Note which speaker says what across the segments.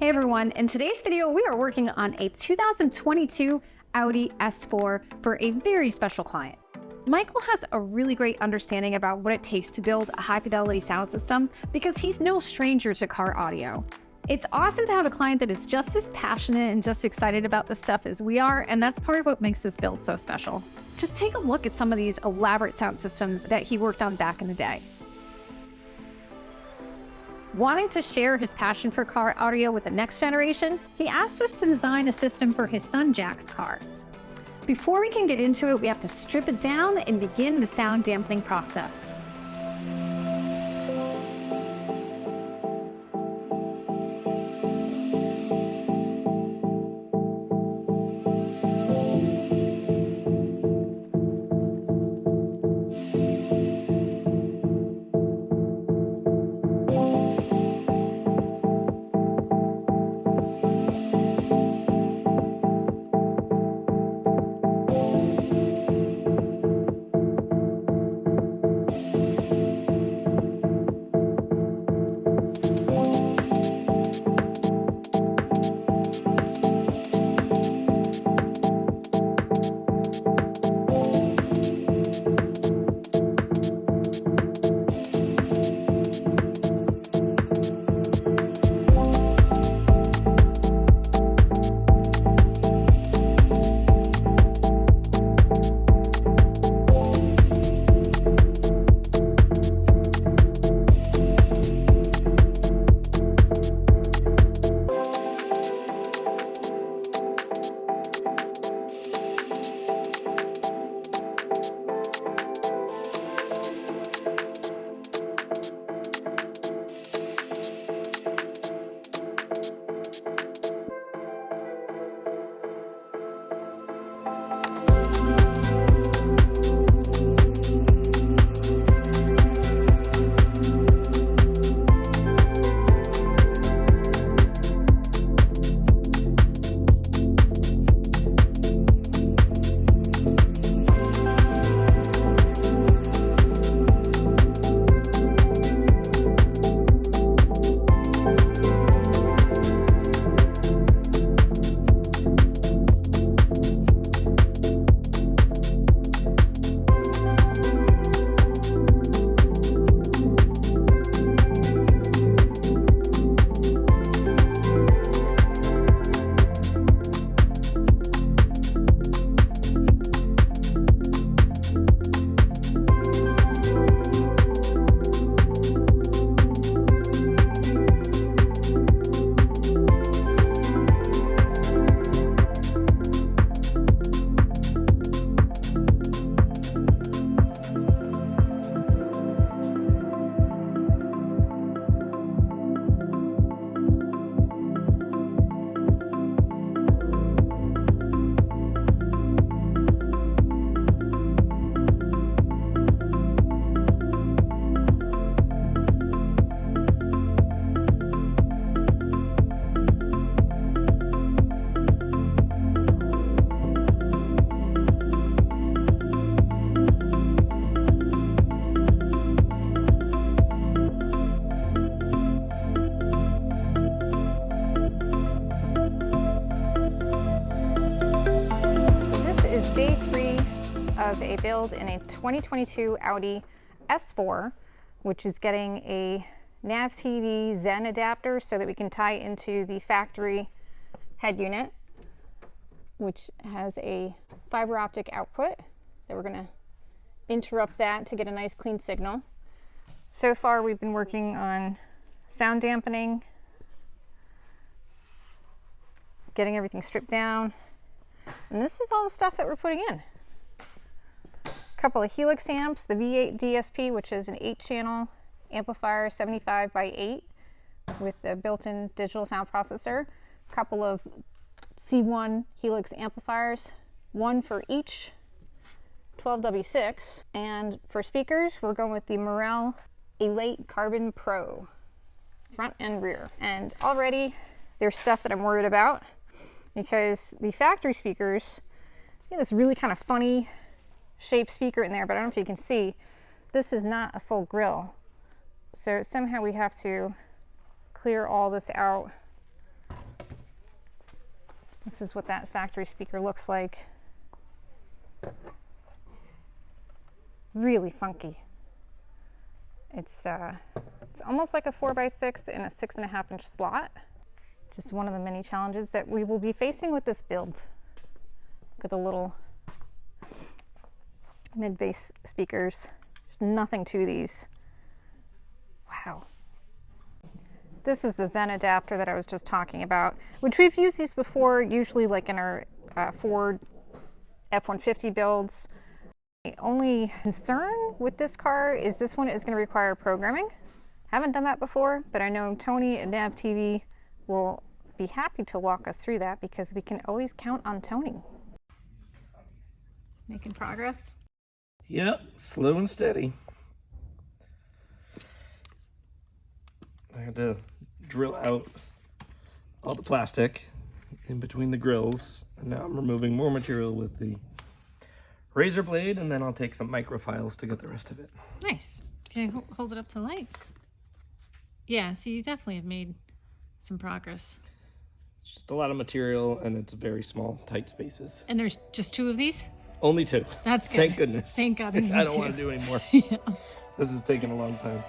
Speaker 1: Hey everyone, in today's video we are working on a 2022 Audi S4 for a very special client. Michael has a really great understanding about what it takes to build a high fidelity sound system because he's no stranger to car audio. It's awesome to have a client that is just as passionate and just excited about this stuff as we are, and that's part of what makes this build so special. Just take a look at some of these elaborate sound systems that he worked on back in the day. Wanting to share his passion for car audio with the next generation, he asked us to design a system for his son Jack's car. Before we can get into it, we have to strip it down and begin the sound dampening process. Day 3 of a build in a 2022 Audi S4, which is getting a NAV TV Zen adapter so that we can tie into the factory head unit, which has a fiber optic output that we're going to interrupt that to get a nice clean signal. So far we've been working on sound dampening, getting everything stripped down. And this is all the stuff that we're putting in. A couple of Helix amps, the V8 DSP, which is an 8-channel amplifier, 75 by 8, with a built-in digital sound processor. A couple of C1 Helix amplifiers, one for each 12W6. And for speakers, we're going with the Morel Elate Carbon Pro, front and rear. And already there's stuff that I'm worried about, because the factory speakers, this really kind of funny shaped speaker in there, but I don't know if you can see, this is not a full grill. So somehow we have to clear all this out
Speaker 2: This is what that factory speaker looks like. Really funky. It's almost like a 4x6 in a 6.5-inch slot. Just one of the many challenges that we will be facing with this build. Look at the little mid-bass speakers. There's nothing to these. Wow. This is the Zen adapter that I was just talking about, which we've used these before, usually like in our Ford F-150 builds. The only concern with this car is this one is going to require programming. Haven't done that before, but I know Tony at NAV TV will be happy to walk us through that because we can always count on Tony. Making progress?
Speaker 3: Yep, slow and steady. I had to drill out all the plastic in between the grills, and now I'm removing more material with the razor blade, and then I'll take some microfiles to get the rest of it.
Speaker 4: Nice. Can I hold it up to the light? Yeah, so you definitely have made some progress.
Speaker 3: It's just a lot of material, and it's very small, tight spaces.
Speaker 4: And there's just 2 of these?
Speaker 3: Only 2.
Speaker 4: That's good.
Speaker 3: Thank goodness.
Speaker 4: Thank God.
Speaker 3: I don't want to do any more.
Speaker 4: Yeah.
Speaker 3: This is taking a long time.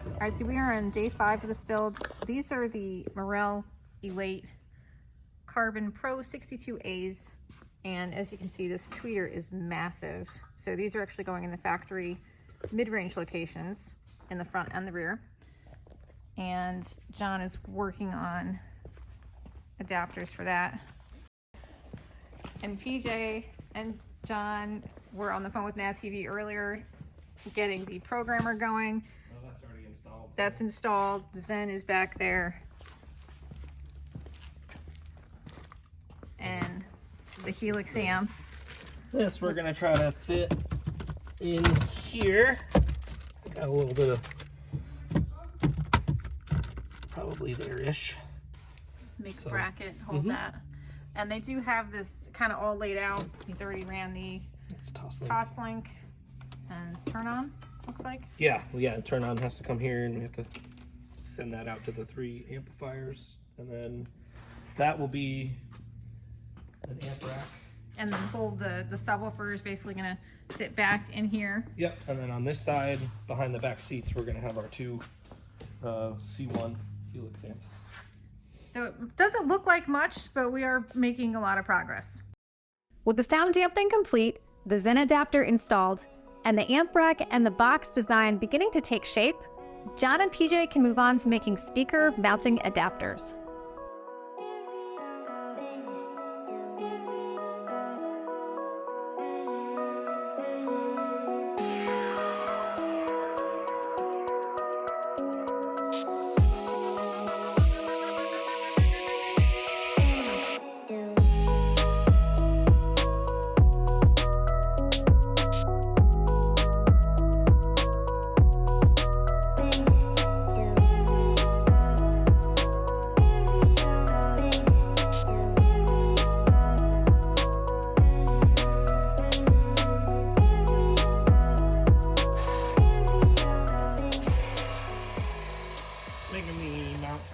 Speaker 2: All right, so we are on day 5 of this build. These are the Morel Elate Carbon Pro 62As. And as you can see, this tweeter is massive. So these are actually going in the factory mid-range locations in the front and the rear. And John is working on adapters for that. And PJ and John were on the phone with NAV TV earlier, getting the programmer going.
Speaker 3: Well, that's already installed.
Speaker 2: That's installed. Zen is back there. And the Helix amp.
Speaker 3: This we're gonna try to fit in here. Got a little bit of probably there-ish.
Speaker 2: Makes a bracket, hold that. And they do have this kind of all laid out. He's already ran the toslink and turn on, looks like.
Speaker 3: Yeah, well, yeah, turn on has to come here, and we have to send that out to the 3 amplifiers, and then that will be an amp rack.
Speaker 2: And then hold the subwoofer is basically gonna sit back in here.
Speaker 3: Yep, and then on this side, behind the back seats, we're gonna have our 2 C1 Helix amps.
Speaker 2: So it doesn't look like much, but we are making a lot of progress.
Speaker 1: With the sound dampening complete, the Zen adapter installed, and the amp rack and the box design beginning to take shape, John and PJ can move on to making speaker mounting adapters.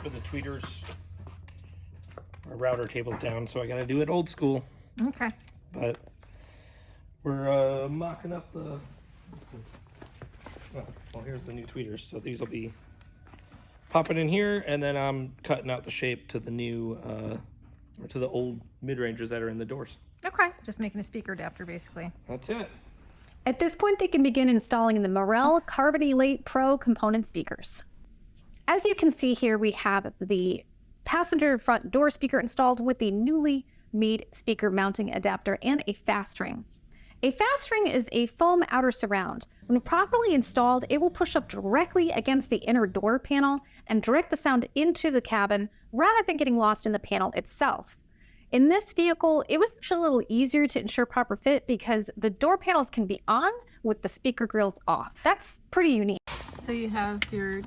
Speaker 3: For the tweeters, our router table's down, so I gotta do it old school.
Speaker 2: Okay.
Speaker 3: But we're mocking up the well, here's the new tweeters, so these will be popping in here, and then I'm cutting out the shape to the new or to the old mid-rangers that are in the doors.
Speaker 2: Okay. Just making a speaker adapter, basically.
Speaker 3: That's it.
Speaker 1: At this point, they can begin installing the Morel Carbon Elate Pro component speakers. As you can see here, we have the passenger front door speaker installed with the newly made speaker mounting adapter and a fast ring. A fast ring is a foam outer surround. When properly installed, it will push up directly against the inner door panel and direct the sound into the cabin rather than getting lost in the panel itself. In this vehicle, it was actually a little easier to ensure proper fit because the door panels can be on with the speaker grills off. That's pretty unique.
Speaker 2: So you have your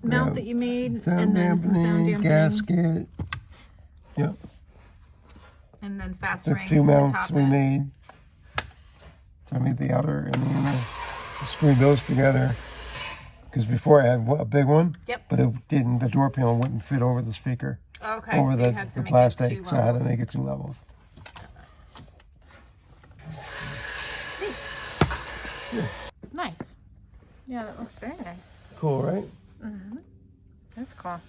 Speaker 2: mount that you made,
Speaker 5: Sound
Speaker 2: and then some sound dampening,
Speaker 5: gasket. Yep.
Speaker 2: and then fast
Speaker 5: The
Speaker 2: ring
Speaker 5: two
Speaker 2: to
Speaker 5: mounts
Speaker 2: top
Speaker 5: we
Speaker 2: it.
Speaker 5: made. So I made the outer and the inner. I screwed those together. Because before I had a big one,
Speaker 2: Yep.
Speaker 5: but it didn't. The door panel wouldn't fit over the speaker,
Speaker 2: Okay,
Speaker 5: over
Speaker 2: so
Speaker 5: the,
Speaker 2: you had to
Speaker 5: the
Speaker 2: make
Speaker 5: plastic.
Speaker 2: it two
Speaker 5: So I had to
Speaker 2: levels.
Speaker 5: make it 2 levels.
Speaker 2: Nice. Yeah, that looks very nice.
Speaker 5: Cool, right?
Speaker 2: That's cool.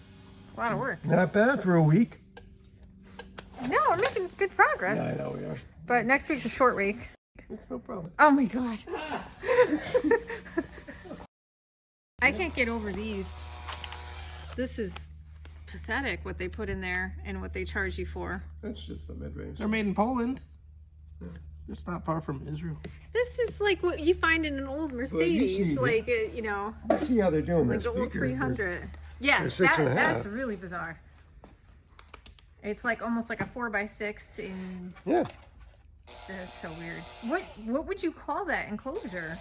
Speaker 2: A lot of work.
Speaker 5: Not bad for a week.
Speaker 2: No, we're making good progress.
Speaker 5: Yeah, I know we are.
Speaker 2: But next week's a short week.
Speaker 5: It's no problem.
Speaker 2: Oh my god. I can't get over these. This is pathetic what they put in there and what they charge you for.
Speaker 5: That's just the mid-range.
Speaker 3: They're made in Poland. It's not far from Israel.
Speaker 2: This is like what you find in an old Mercedes,
Speaker 5: see,
Speaker 2: like you know,
Speaker 5: You see how they're doing
Speaker 2: like
Speaker 5: their
Speaker 2: the old
Speaker 5: speakers.
Speaker 2: 300. Yes,
Speaker 5: they're 6.5.
Speaker 2: that's really bizarre. It's like almost like a 4x6 in.
Speaker 5: Yeah.
Speaker 2: That's so weird. What would you call that enclosure?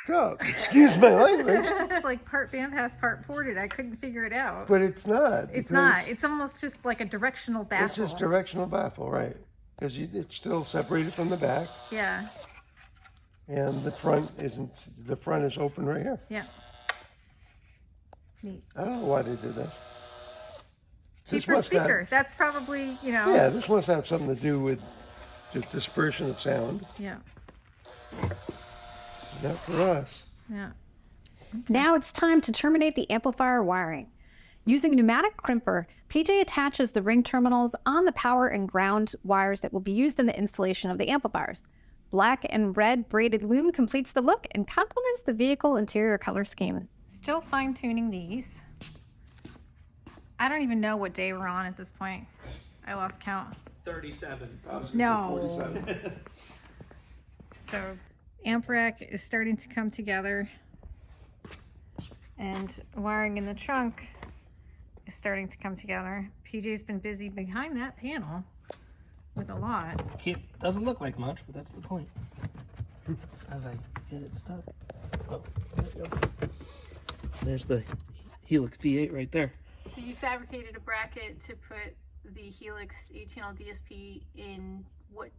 Speaker 5: Oh, excuse my language,
Speaker 2: It's like part fan pass, part ported. I couldn't figure it out.
Speaker 5: but it's not.
Speaker 2: It's
Speaker 5: because
Speaker 2: not. It's almost just like a directional baffle.
Speaker 5: It's just directional baffle, right? Because it's still separated from the back,
Speaker 2: Yeah.
Speaker 5: and the front isn't. The front is open right here.
Speaker 2: Yeah. Neat.
Speaker 5: I don't know why they did that. This
Speaker 2: Cheaper
Speaker 5: must have-
Speaker 2: speaker. That's probably, you know.
Speaker 5: Yeah, this must have something to do with just dispersion of sound.
Speaker 2: Yeah.
Speaker 5: Not for us.
Speaker 2: Yeah.
Speaker 1: Now it's time to terminate the amplifier wiring. Using a pneumatic crimper, PJ attaches the ring terminals on the power and ground wires that will be used in the installation of the amplifiers. Black and red braided loom completes the look and complements the vehicle interior color scheme.
Speaker 2: Still fine tuning these. I don't even know what day we're on at this point. I lost count.
Speaker 3: 37.
Speaker 2: No.
Speaker 5: 47.
Speaker 2: So amp rack is starting to come together, and wiring in the trunk is starting to come together. PJ's been busy behind that panel with a lot.
Speaker 3: Doesn't look like much, but that's the point. As I get it stuck. Oh, there we go. There's the Helix V8 right there.
Speaker 2: So you fabricated a bracket to put the Helix 8-channel DSP in what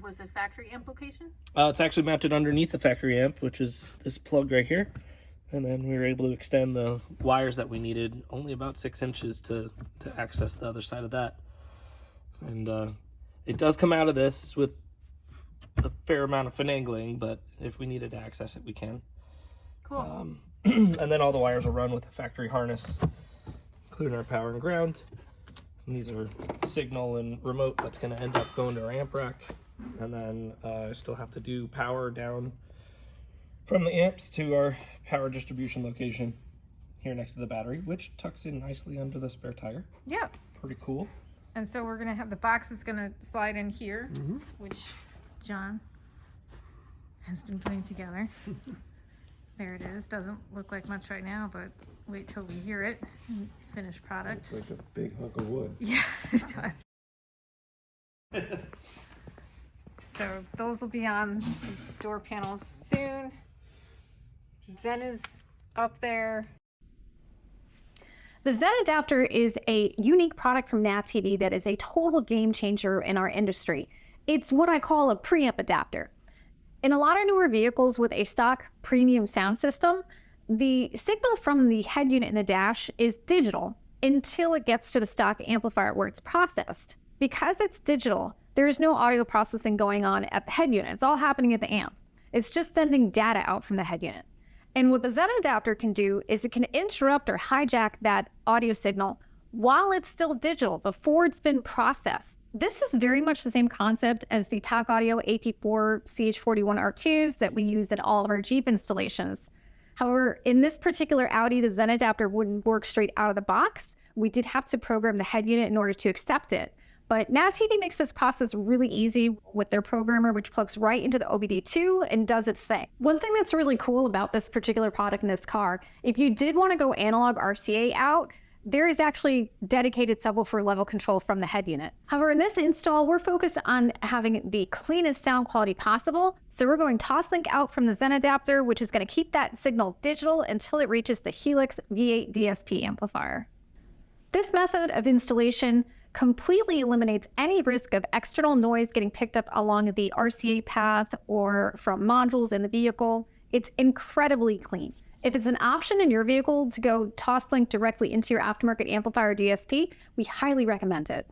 Speaker 2: was a factory amp location?
Speaker 3: It's actually mounted underneath the factory amp, which is this plug right here. And then we were able to extend the wires that we needed only about 6 inches to access the other side of that. And it does come out of this with a fair amount of finagling, but if we needed to access it, we can.
Speaker 2: Cool.
Speaker 3: And then all the wires will run with a factory harness, including our power and ground. And these are signal and remote that's going to end up going to our amp rack. And then I still have to do power down from the amps to our power distribution location here next to the battery, which tucks in nicely under the spare tire.
Speaker 2: Yeah.
Speaker 3: Pretty cool.
Speaker 2: And so we're gonna have the box is gonna slide in here, which John has been putting together. There it is. Doesn't look like much right now, but wait till we hear it. Finished product.
Speaker 5: It's like a big hunk of wood.
Speaker 2: Yeah, it does. So those will be on the door panels soon. Zen is up there.
Speaker 1: The Zen adapter is a unique product from NAV TV that is a total game changer in our industry. It's what I call a preamp adapter. In a lot of newer vehicles with a stock premium sound system, the signal from the head unit in the dash is digital until it gets to the stock amplifier where it's processed. Because it's digital, there is no audio processing going on at the head unit. It's all happening at the amp. It's just sending data out from the head unit. And what the Zen adapter can do is it can interrupt or hijack that audio signal while it's still digital, before it's been processed. This is very much the same concept as the Pack Audio AP4 CH41 R2s that we use in all of our Jeep installations. However, in this particular Audi, the Zen adapter wouldn't work straight out of the box. We did have to program the head unit in order to accept it. But NAV TV makes this process really easy with their programmer, which plugs right into the OBD2 and does its thing. One thing that's really cool about this particular product in this car, if you did want to go analog RCA out, there is actually dedicated subwoofer level control from the head unit. However, in this install, we're focused on having the cleanest sound quality possible. So we're going toslink out from the Zen adapter, which is going to keep that signal digital until it reaches the Helix V8 DSP amplifier. This method of installation completely eliminates any risk of external noise getting picked up along the RCA path or from modules in the vehicle. It's incredibly clean. If it's an option in your vehicle to go toslink directly into your aftermarket amplifier DSP, we highly recommend it.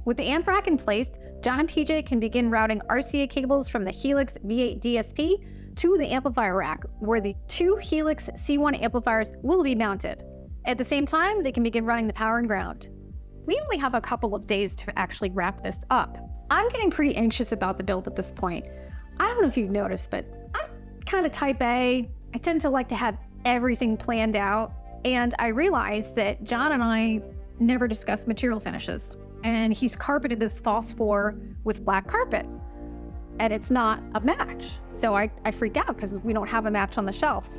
Speaker 1: With the amp rack in place, John and PJ can begin routing RCA cables from the Helix V8 DSP to the amplifier rack, where the 2 Helix C1 amplifiers will be mounted. At the same time, they can begin running the power and ground. We only have a couple of days to actually wrap this up. I'm getting pretty anxious about the build at this point. I don't know if you've noticed, but I'm kind of type A. I tend to like to have everything planned out. And I realized that John and I never discussed material finishes. And he's carpeted this false floor with black carpet. And it's not a match. So I freak out because we don't have a match on the shelf.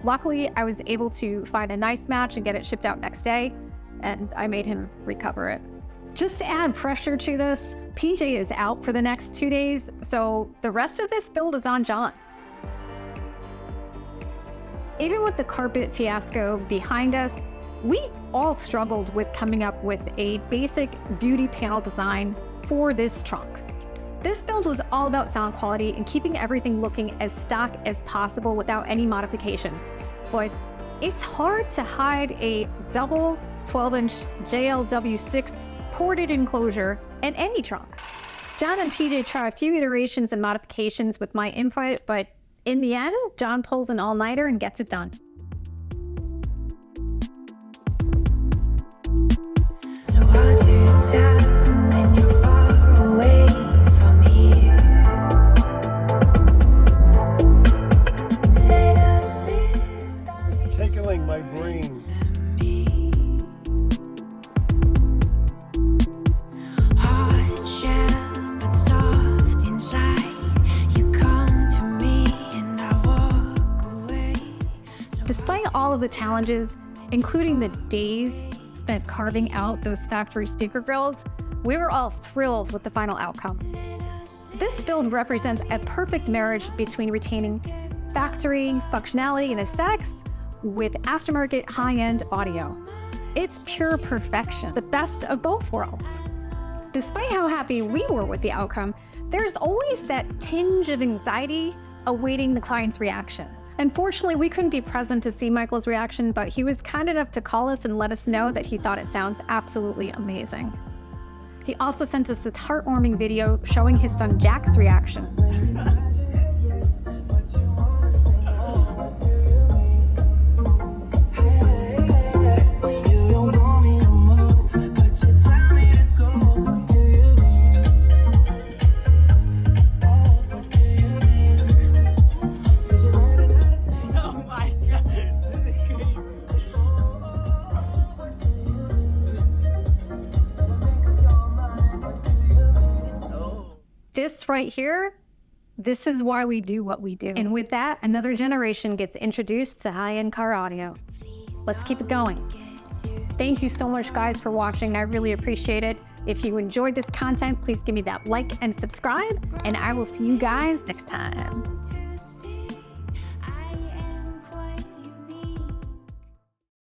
Speaker 1: Luckily, I was able to find a nice match and get it shipped out next day. And I made him recover it. Just to add pressure to this, PJ is out for the next 2 days, so the rest of this build is on John. Even with the carpet fiasco behind us, we all struggled with coming up with a basic beauty panel design for this trunk. This build was all about sound quality and keeping everything looking as stock as possible without any modifications. But it's hard to hide a double 12-inch JLW6 ported enclosure in any trunk. John and PJ try a few iterations and modifications with my input, but in the end, John pulls an all-nighter and gets it done.
Speaker 6: So hard to tell when you're far away from here. Let us live.
Speaker 5: It's tickling my brain.
Speaker 6: Hard shell, but soft inside. You come to me and I walk away.
Speaker 1: Despite all of the challenges, including the days spent carving out those factory speaker grills, we were all thrilled with the final outcome. This build represents a perfect marriage between retaining factory functionality and aesthetics with aftermarket high-end audio. It's pure perfection, the best of both worlds. Despite how happy we were with the outcome, there's always that tinge of anxiety awaiting the client's reaction. Unfortunately, we couldn't be present to see Michael's reaction, but he was kind enough to call us and let us know that he thought it sounds absolutely amazing. He also sent us this heartwarming video showing his son Jack's reaction. this right here, this is why we do what we do. And with that, another generation gets introduced to high-end car audio. Let's keep it going. Thank you so much, guys, for watching. I really appreciate it. If you enjoyed this content, please give me that like and subscribe, and I will see you guys next time.